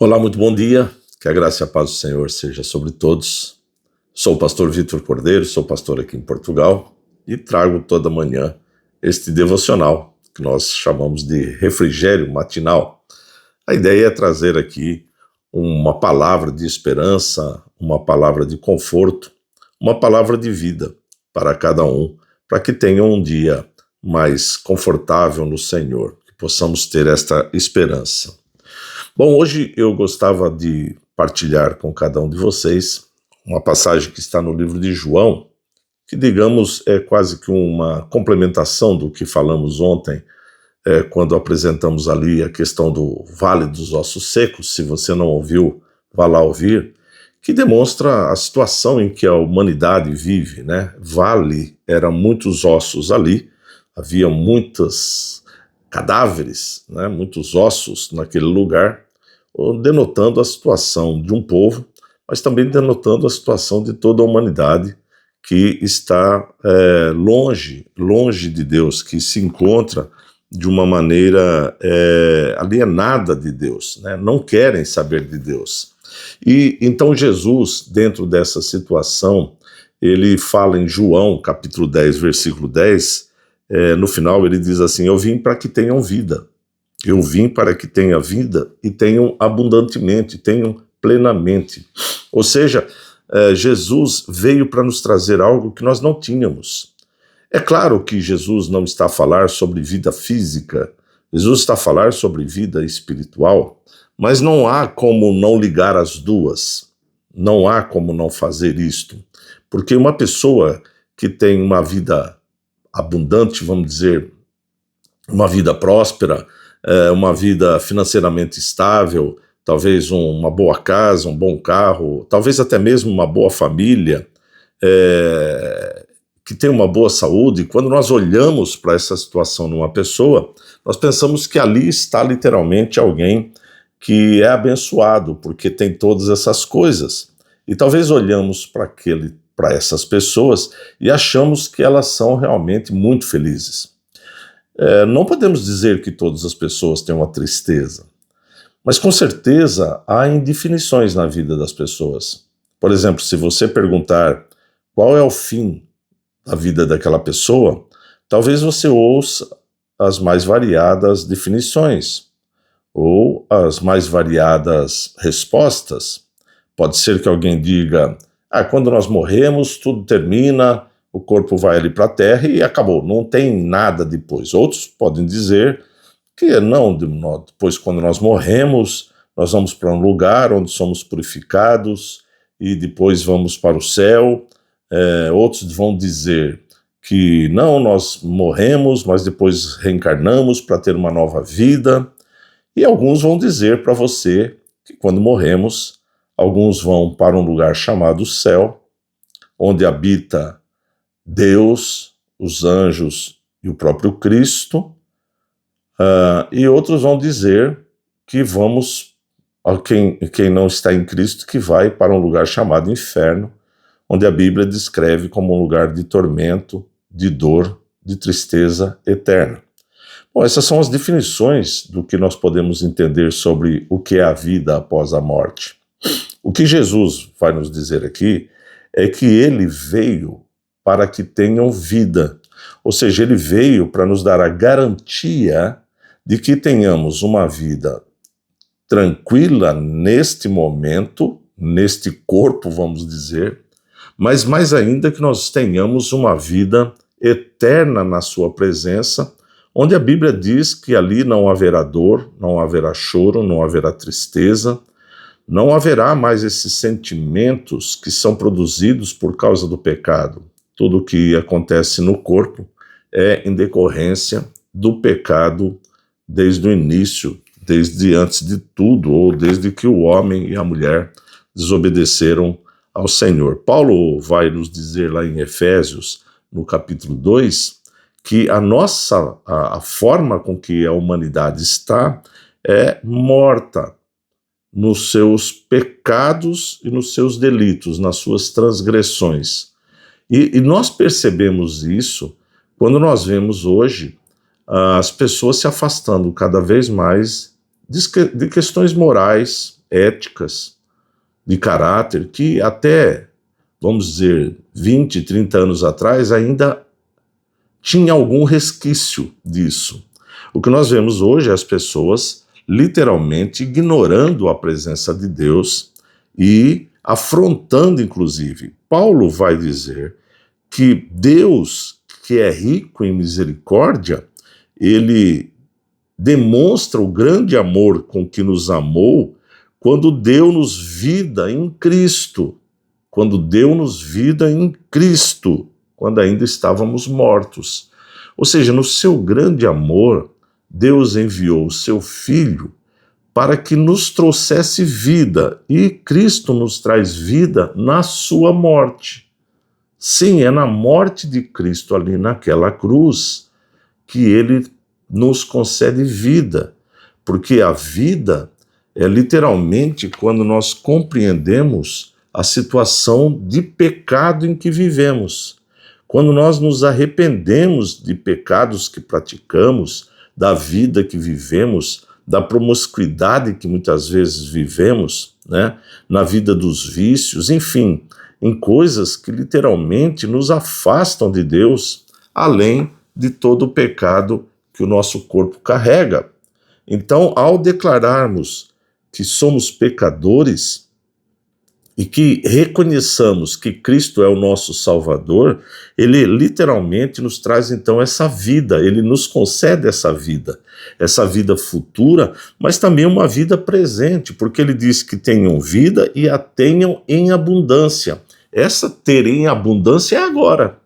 Olá, muito bom dia, que a graça e a paz do Senhor seja sobre todos. Sou o pastor Vitor Cordeiro, sou pastor aqui em Portugal e trago toda manhã este devocional que nós chamamos de refrigério matinal. A ideia é trazer aqui uma palavra de esperança, uma palavra de conforto, uma palavra de vida para cada um, para que tenham um dia mais confortável no Senhor, que possamos ter esta esperança. Bom, hoje eu gostava de partilhar com cada um de vocês uma passagem que está no livro de João, que, digamos, é quase que uma complementação do que falamos ontem, quando apresentamos ali a questão do Vale dos Ossos Secos. Se você não ouviu, vá lá ouvir, que demonstra a situação em que a humanidade vive, né? Vale, eram muitos ossos ali, havia muitos cadáveres, né? Muitos ossos naquele lugar, denotando a situação de um povo, mas também denotando a situação de toda a humanidade que está longe de Deus, que se encontra de uma maneira alienada de Deus, né? Não querem saber de Deus. E então Jesus, dentro dessa situação, ele fala em João, capítulo 10, versículo 10, no final ele diz assim: eu vim para que tenham vida. Eu vim para que tenha vida e tenham abundantemente, tenham plenamente. Ou seja, Jesus veio para nos trazer algo que nós não tínhamos. É claro que Jesus não está a falar sobre vida física, Jesus está a falar sobre vida espiritual, mas não há como não ligar as duas, não há como não fazer isto, porque uma pessoa que tem uma vida abundante, vamos dizer, uma vida próspera, uma vida financeiramente estável, talvez uma boa casa, um bom carro, talvez até mesmo uma boa família, que tem uma boa saúde. Quando nós olhamos para essa situação numa pessoa, nós pensamos que ali está literalmente alguém que é abençoado, porque tem todas essas coisas. E talvez olhamos para essas pessoas e achamos que elas são realmente muito felizes. Não podemos dizer que todas as pessoas têm uma tristeza, mas com certeza há indefinições na vida das pessoas. Por exemplo, se você perguntar qual é o fim da vida daquela pessoa, talvez você ouça as mais variadas definições ou as mais variadas respostas. Pode ser que alguém diga: quando nós morremos, tudo termina, o corpo vai ali para a terra e acabou, não tem nada depois. Outros podem dizer que não, depois quando nós morremos, nós vamos para um lugar onde somos purificados e depois vamos para o céu. Outros vão dizer que não, nós morremos, mas depois reencarnamos para ter uma nova vida. E alguns vão dizer para você que quando morremos, alguns vão para um lugar chamado céu, onde habita Deus, os anjos e o próprio Cristo, e outros vão dizer que vamos, quem não está em Cristo, que vai para um lugar chamado inferno, onde a Bíblia descreve como um lugar de tormento, de dor, de tristeza eterna. Bom, essas são as definições do que nós podemos entender sobre o que é a vida após a morte. O que Jesus vai nos dizer aqui é que ele veio para que tenham vida, ou seja, ele veio para nos dar a garantia de que tenhamos uma vida tranquila neste momento, neste corpo, vamos dizer, mas mais ainda que nós tenhamos uma vida eterna na sua presença, onde a Bíblia diz que ali não haverá dor, não haverá choro, não haverá tristeza, não haverá mais esses sentimentos que são produzidos por causa do pecado. Tudo o que acontece no corpo é em decorrência do pecado desde o início, desde antes de tudo, ou desde que o homem e a mulher desobedeceram ao Senhor. Paulo vai nos dizer lá em Efésios, no capítulo 2, que a forma com que a humanidade está é morta nos seus pecados e nos seus delitos, nas suas transgressões. E nós percebemos isso quando nós vemos hoje as pessoas se afastando cada vez mais de questões morais, éticas, de caráter, que até, vamos dizer, 20, 30 anos atrás ainda tinha algum resquício disso. O que nós vemos hoje é as pessoas literalmente ignorando a presença de Deus e afrontando, inclusive. Paulo vai dizer que Deus, que é rico em misericórdia, ele demonstra o grande amor com que nos amou quando deu-nos vida em Cristo. Quando deu-nos vida em Cristo, quando ainda estávamos mortos. Ou seja, no seu grande amor, Deus enviou o seu Filho para que nos trouxesse vida, e Cristo nos traz vida na sua morte. Sim, é na morte de Cristo ali naquela cruz que ele nos concede vida, porque a vida é literalmente quando nós compreendemos a situação de pecado em que vivemos. Quando nós nos arrependemos de pecados que praticamos, da vida que vivemos, da promiscuidade que muitas vezes vivemos, né, na vida dos vícios, enfim, em coisas que literalmente nos afastam de Deus, além de todo o pecado que o nosso corpo carrega. Então, ao declararmos que somos pecadores e que reconheçamos que Cristo é o nosso Salvador, ele literalmente nos traz então essa vida, ele nos concede essa vida futura, mas também uma vida presente, porque ele diz que tenham vida e a tenham em abundância. Essa ter em abundância é agora.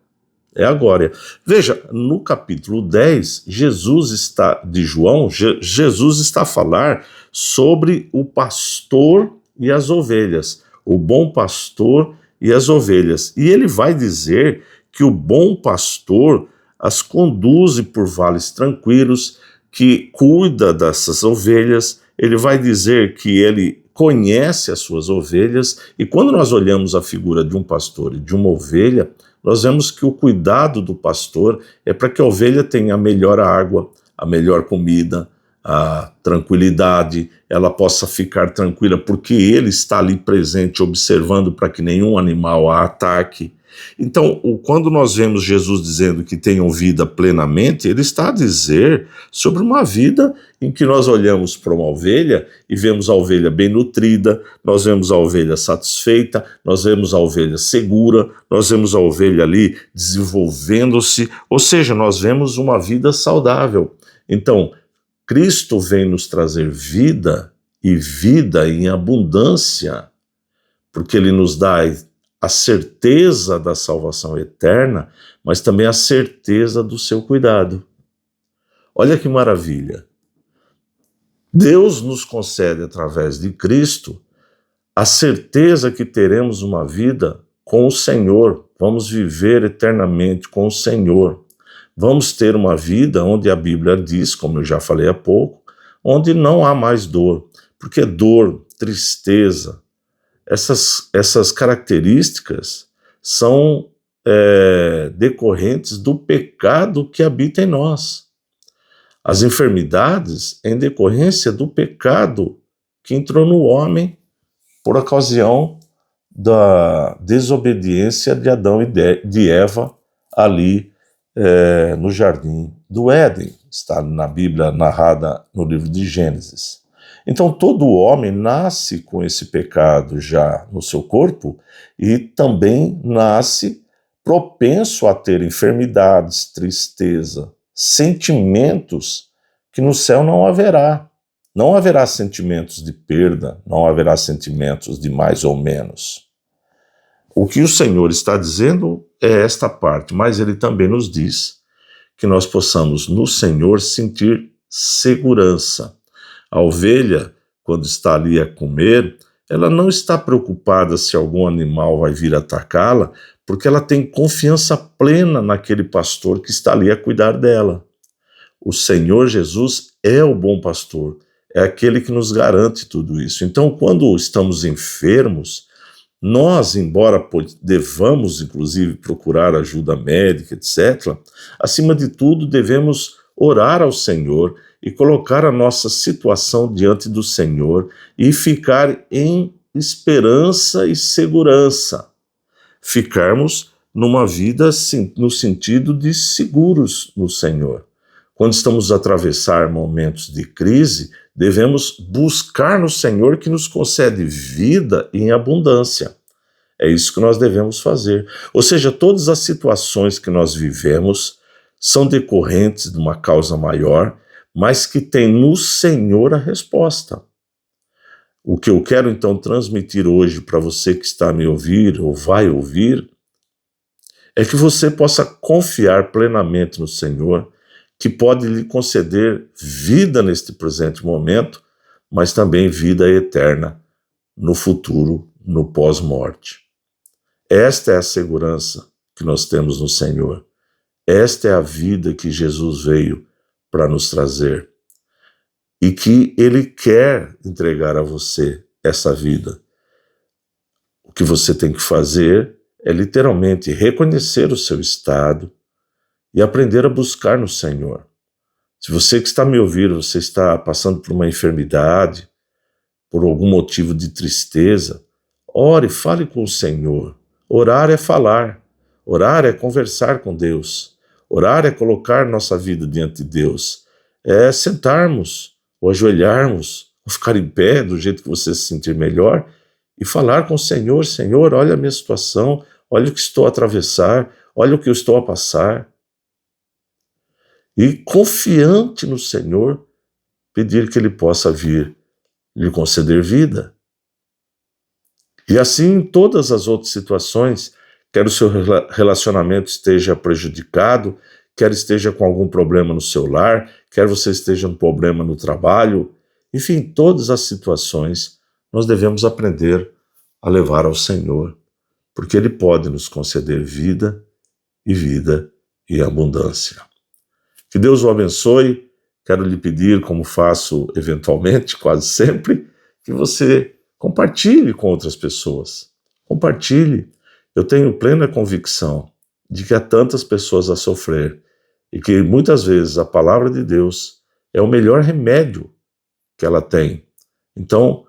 É agora. Veja, no capítulo 10, Jesus está a falar sobre o pastor e as ovelhas, o bom pastor e as ovelhas. E ele vai dizer que o bom pastor as conduz por vales tranquilos, que cuida dessas ovelhas. Ele vai dizer que ele conhece as suas ovelhas, e quando nós olhamos a figura de um pastor e de uma ovelha, nós vemos que o cuidado do pastor é para que a ovelha tenha a melhor água, a melhor comida, a tranquilidade, ela possa ficar tranquila, porque ele está ali presente, observando para que nenhum animal a ataque. Então, quando nós vemos Jesus dizendo que tenham vida plenamente, ele está a dizer sobre uma vida em que nós olhamos para uma ovelha e vemos a ovelha bem nutrida, nós vemos a ovelha satisfeita, nós vemos a ovelha segura, nós vemos a ovelha ali desenvolvendo-se, ou seja, nós vemos uma vida saudável. Então, Cristo vem nos trazer vida e vida em abundância, porque ele nos dá a certeza da salvação eterna, mas também a certeza do seu cuidado. Olha que maravilha! Deus nos concede, através de Cristo, a certeza que teremos uma vida com o Senhor, vamos viver eternamente com o Senhor. Vamos ter uma vida onde a Bíblia diz, como eu já falei há pouco, onde não há mais dor, porque dor, tristeza, essas características são decorrentes do pecado que habita em nós. As enfermidades em decorrência do pecado que entrou no homem por ocasião da desobediência de Adão e de Eva ali no jardim do Éden. Está na Bíblia narrada no livro de Gênesis. Então todo homem nasce com esse pecado já no seu corpo e também nasce propenso a ter enfermidades, tristeza, sentimentos que no céu não haverá. Não haverá sentimentos de perda, não haverá sentimentos de mais ou menos. O que o Senhor está dizendo é esta parte, mas ele também nos diz que nós possamos no Senhor sentir segurança. A ovelha, quando está ali a comer, ela não está preocupada se algum animal vai vir atacá-la, porque ela tem confiança plena naquele pastor que está ali a cuidar dela. O Senhor Jesus é o bom pastor, é aquele que nos garante tudo isso. Então, quando estamos enfermos, nós, embora devamos, inclusive, procurar ajuda médica, etc., acima de tudo, devemos orar ao Senhor e colocar a nossa situação diante do Senhor e ficar em esperança e segurança. Ficarmos numa vida no sentido de seguros no Senhor. Quando estamos a atravessar momentos de crise, devemos buscar no Senhor que nos concede vida em abundância. É isso que nós devemos fazer. Ou seja, todas as situações que nós vivemos são decorrentes de uma causa maior, mas que tem no Senhor a resposta. O que eu quero então transmitir hoje para você que está a me ouvir ou vai ouvir, é que você possa confiar plenamente no Senhor, que pode lhe conceder vida neste presente momento, mas também vida eterna no futuro, no pós-morte. Esta é a segurança que nós temos no Senhor. Esta é a vida que Jesus veio para nos trazer e que Ele quer entregar a você essa vida. O que você tem que fazer é literalmente reconhecer o seu estado e aprender a buscar no Senhor. Se você que está me ouvindo, você está passando por uma enfermidade, por algum motivo de tristeza, ore, fale com o Senhor. Orar é falar, orar é conversar com Deus, orar é colocar nossa vida diante de Deus, é sentarmos, ou ajoelharmos, ou ficar em pé do jeito que você se sentir melhor e falar com o Senhor. Senhor, olha a minha situação, olha o que estou a atravessar, olha o que eu estou a passar. E confiante no Senhor, pedir que Ele possa vir lhe conceder vida. E assim em todas as outras situações, quer o seu relacionamento esteja prejudicado, quer esteja com algum problema no seu lar, quer você esteja com problema no trabalho, enfim, em todas as situações, nós devemos aprender a levar ao Senhor, porque Ele pode nos conceder vida e abundância. Que Deus o abençoe. Quero lhe pedir, como faço eventualmente, quase sempre, que você compartilhe com outras pessoas. Compartilhe. Eu tenho plena convicção de que há tantas pessoas a sofrer e que muitas vezes a palavra de Deus é o melhor remédio que ela tem. Então,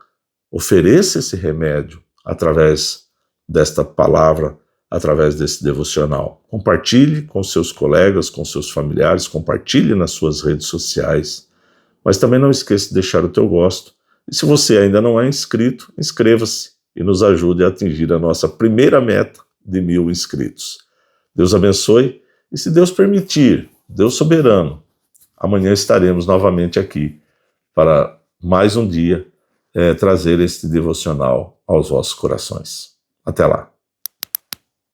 ofereça esse remédio através desta palavra, através desse devocional. Compartilhe com seus colegas, com seus familiares, compartilhe nas suas redes sociais, mas também não esqueça de deixar o teu gosto. E se você ainda não é inscrito, inscreva-se e nos ajude a atingir a nossa primeira meta de 1000 inscritos. Deus abençoe e, se Deus permitir, Deus soberano, amanhã estaremos novamente aqui para mais um dia trazer este devocional aos vossos corações. Até lá.